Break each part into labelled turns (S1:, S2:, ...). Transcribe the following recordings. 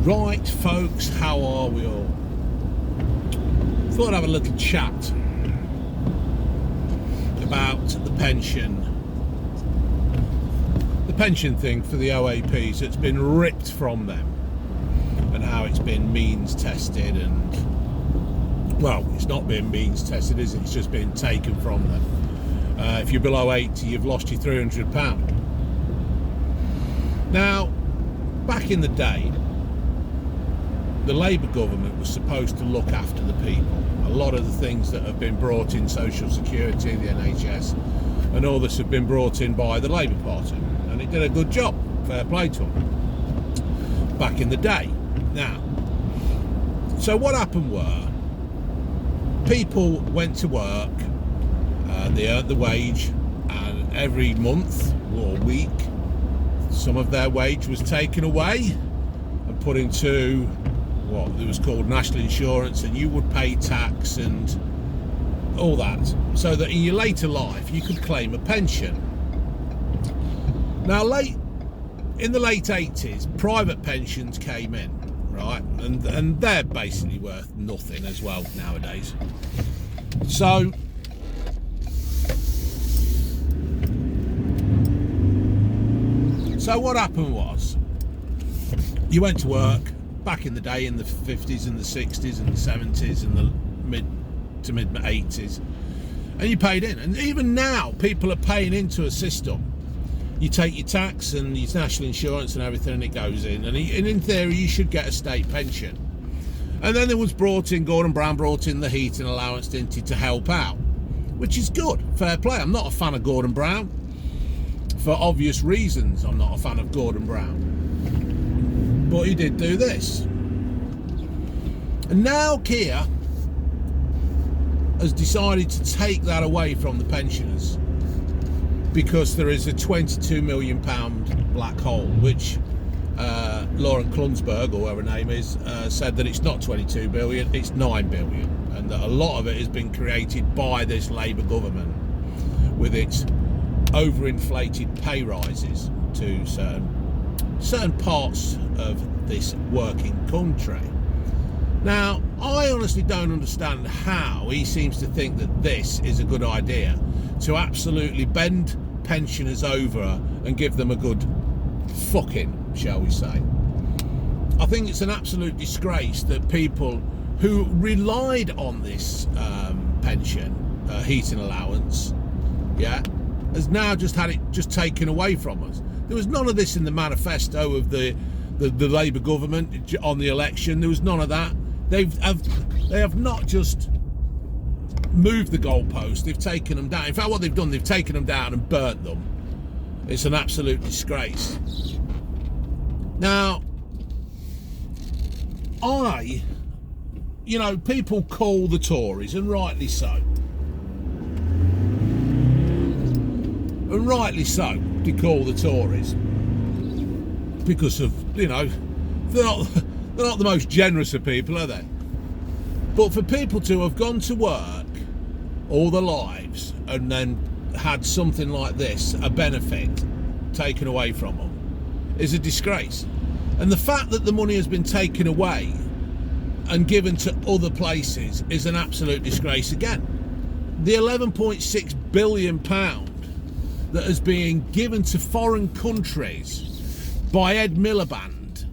S1: Right, folks, how are we all? Thought I'd have a little chat about the pension thing for the OAPs that's been ripped from them, and how it's been means tested, and well, it's not been means tested, is it? It's just been taken from them. If you're below 80, you've lost your £300. Now, back in the day, the Labour government was supposed to look after the people. A lot of the things that have been brought in, social security, the NHS, and all this have been brought in by the Labour Party, and it did a good job. Fair play to them back in the day. Now, so what happened were, people went to work, they earned the wage, and every month or week some of their wage was taken away and put into what it was called national insurance, and you would pay tax and all that, so that in your later life you could claim a pension. Now, in the late 80s, private pensions came in, right, and they're basically worth nothing as well nowadays. So what happened was, you went to work back in the day, in the 50s and the 60s and the 70s and the mid 80s, and you paid in. And even now, people are paying into a system. You take your tax and your national insurance and everything, and it goes in. And in theory, you should get a state pension. And then there was Gordon Brown brought in the heating allowance, didn't he, to help out, which is good. Fair play. I'm not a fan of Gordon Brown. For obvious reasons, I'm not a fan of Gordon Brown. But he did do this. And now Keir has decided to take that away from the pensioners, because there is a £22 million black hole, which Lauren Klunsberg, or whatever her name is, said that it's not 22 billion, it's 9 billion, and that a lot of it has been created by this Labour government with its overinflated pay rises to certain parts of this working country. Now, I honestly don't understand how he seems to think that this is a good idea, to absolutely bend pensioners over and give them a good fucking, shall we say. I think it's an absolute disgrace that people who relied on this pension, heating allowance, has now just had it just taken away from us. There was none of this in the manifesto of the Labour government on the election. There was none of that. They have not just moved the goalposts, they've taken them down. In fact, what they've done, they've taken them down and burnt them. It's an absolute disgrace. Now, people call the Tories, and rightly so. And rightly so, they call the Tories, because of, they're not the most generous of people, are they? But for people to have gone to work all their lives and then had something like this, a benefit, taken away from them, is a disgrace. And the fact that the money has been taken away and given to other places is an absolute disgrace again. The £11.6 billion that is being given to foreign countries by Ed Miliband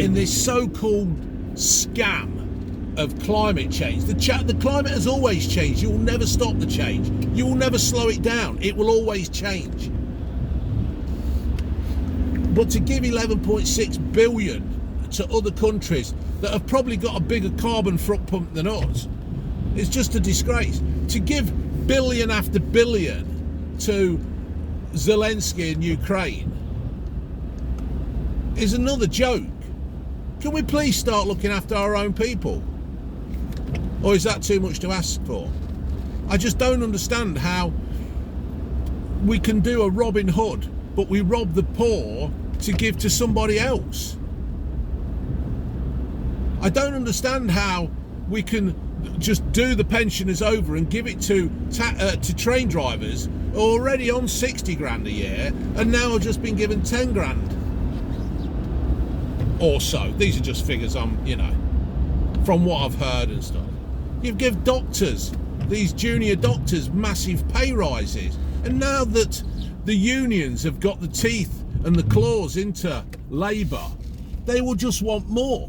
S1: in this so-called scam of climate change. The climate has always changed. You will never stop the change. You will never slow it down. It will always change. But to give 11.6 billion to other countries that have probably got a bigger carbon footprint than us, it's just a disgrace. To give billion after billion to Zelensky in Ukraine is another joke. Can we please start looking after our own people? Or is that too much to ask for? I just don't understand how we can do a Robin Hood, but we rob the poor to give to somebody else. I don't understand how we can just do the pensioners over and give it to train drivers already on 60 grand a year and now have just been given 10 grand or so. These are just figures from what I've heard and stuff. You give doctors, these junior doctors, massive pay rises, and now that the unions have got the teeth and the claws into Labour, they will just want more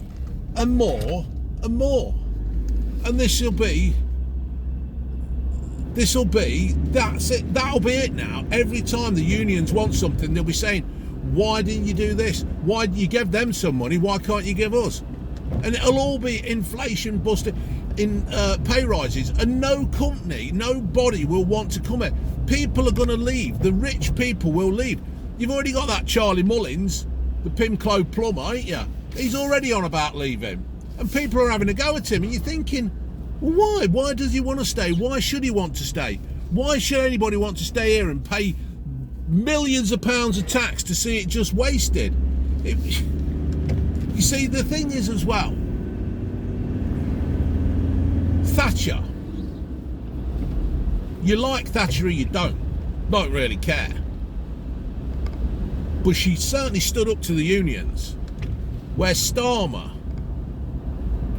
S1: and more and more. And that'll be that's it. That'll be it now. Every time the unions want something, they'll be saying, why didn't you do this? Why did you give them some money? Why can't you give us? And it'll all be inflation busted in pay rises, and no company, nobody will want to come here. People are going to leave. The rich people will leave. You've already got that Charlie Mullins, the Pimclo plumber, ain't you? He's already on about leaving. And people are having a go at him, and you're thinking, well, why? Why does he want to stay? Why should he want to stay? Why should anybody want to stay here and pay millions of pounds of tax to see it just wasted? You see, the thing is as well, Thatcher, you like Thatcher or you don't really care. But she certainly stood up to the unions, where Starmer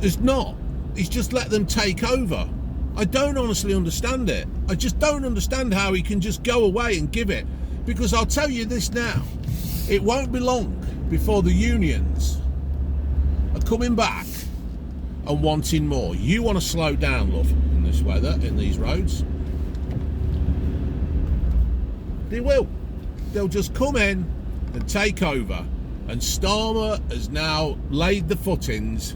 S1: is not. He's just let them take over. I don't honestly understand it. I just don't understand how he can just go away and give it. Because I'll tell you this now, it won't be long before the unions are coming back and wanting more. You want to slow down, love, in this weather, in these roads. They will. They'll just come in and take over. And Starmer has now laid the footings,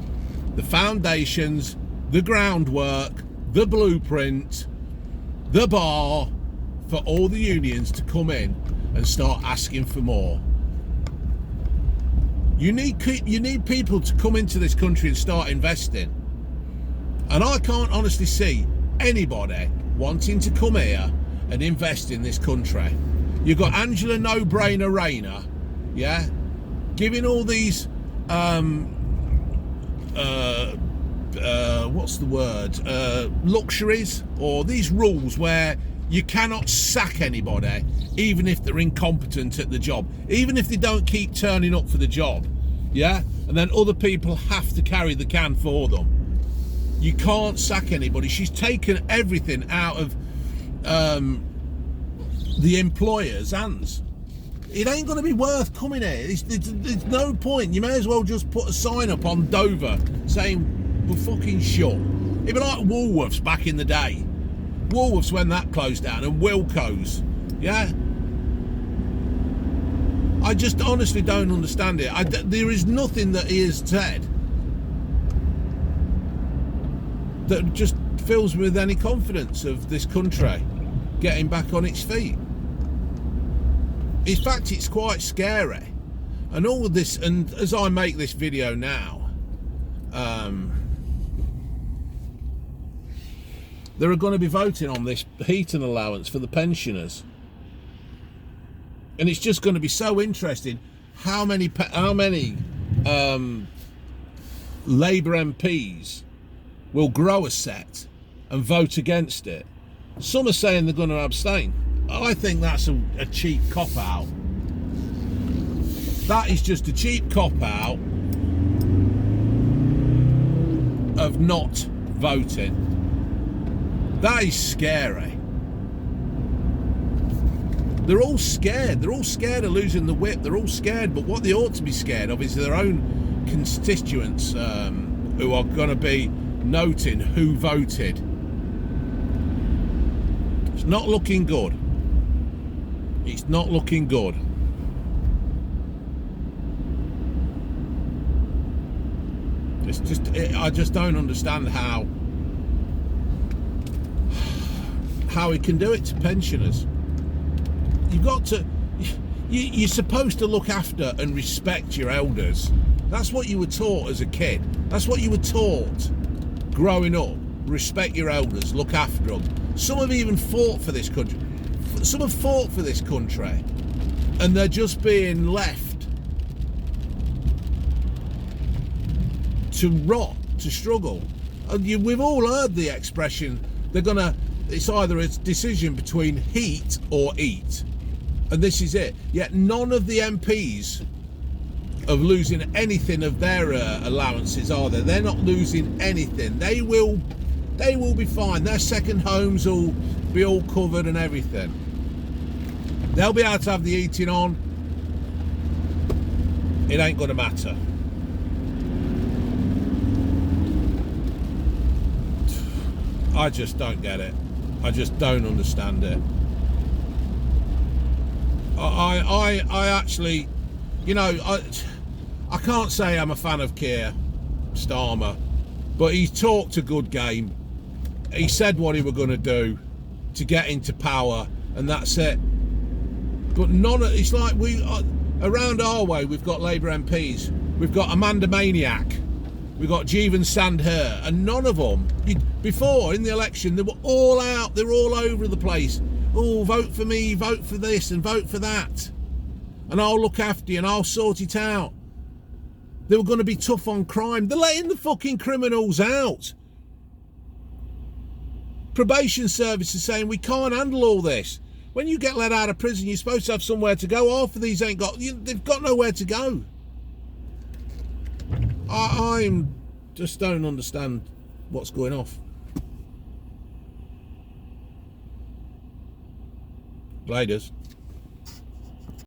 S1: the foundations, the groundwork, the blueprint, the bar for all the unions to come in and start asking for more. You need people to come into this country and start investing. And I can't honestly see anybody wanting to come here and invest in this country. You've got Angela No-Brainer Rayner, yeah, giving all these what's the word, luxuries, or these rules where you cannot sack anybody even if they're incompetent at the job, even if they don't keep turning up for the job, yeah, and then other people have to carry the can for them. You can't sack anybody. She's taken everything out of the employer's hands. It ain't going to be worth coming here. There's no point. You may as well just put a sign up on Dover saying we're fucking shut. It'd be like Woolworths back in the day. Woolworths when that closed down, and Wilco's, yeah. I just honestly don't understand it. There is nothing that he has said that just fills me with any confidence of this country getting back on its feet. In fact, it's quite scary. And all of this, and as I make this video now, they are going to be voting on this heating allowance for the pensioners. And it's just going to be so interesting how many Labour MPs will grow a set and vote against it. Some are saying they're going to abstain. I think that's a cheap cop-out. That is just a cheap cop-out of not voting. That is scary. They're all scared. They're all scared of losing the whip. They're all scared, but what they ought to be scared of is their own constituents who are going to be noting who voted. It's not looking good. It's not looking good. It's just, I just don't understand how he can do it to pensioners. You've got to, you're supposed to look after and respect your elders. That's what you were taught as a kid. That's what you were taught growing up. Respect your elders, look after them. Some have even fought for this country. Some have fought for this country, and they're just being left to rot, to struggle. We've all heard the expression, it's either a decision between heat or eat. And this is it. Yet none of the MPs are losing anything of their allowances, are they? They're not losing anything. They will be fine. Their second homes will be all covered and everything. They'll be able to have the heating on. It ain't going to matter. I just don't get it. I just don't understand it. I actually, I can't say I'm a fan of Keir Starmer, but he talked a good game. He said what he was going to do to get into power, and that's it. But it's like around our way, we've got Labour MPs. We've got Amanda Maniac. We've got Jeevan Sandher, and none of them, before in the election, they were all out. They were all over the place. Oh, vote for me, vote for this, and vote for that. And I'll look after you, and I'll sort it out. They were going to be tough on crime. They're letting the fucking criminals out. Probation service is saying we can't handle all this. When you get let out of prison, you're supposed to have somewhere to go. Half of these they've got nowhere to go. I just don't understand what's going off. Gliders.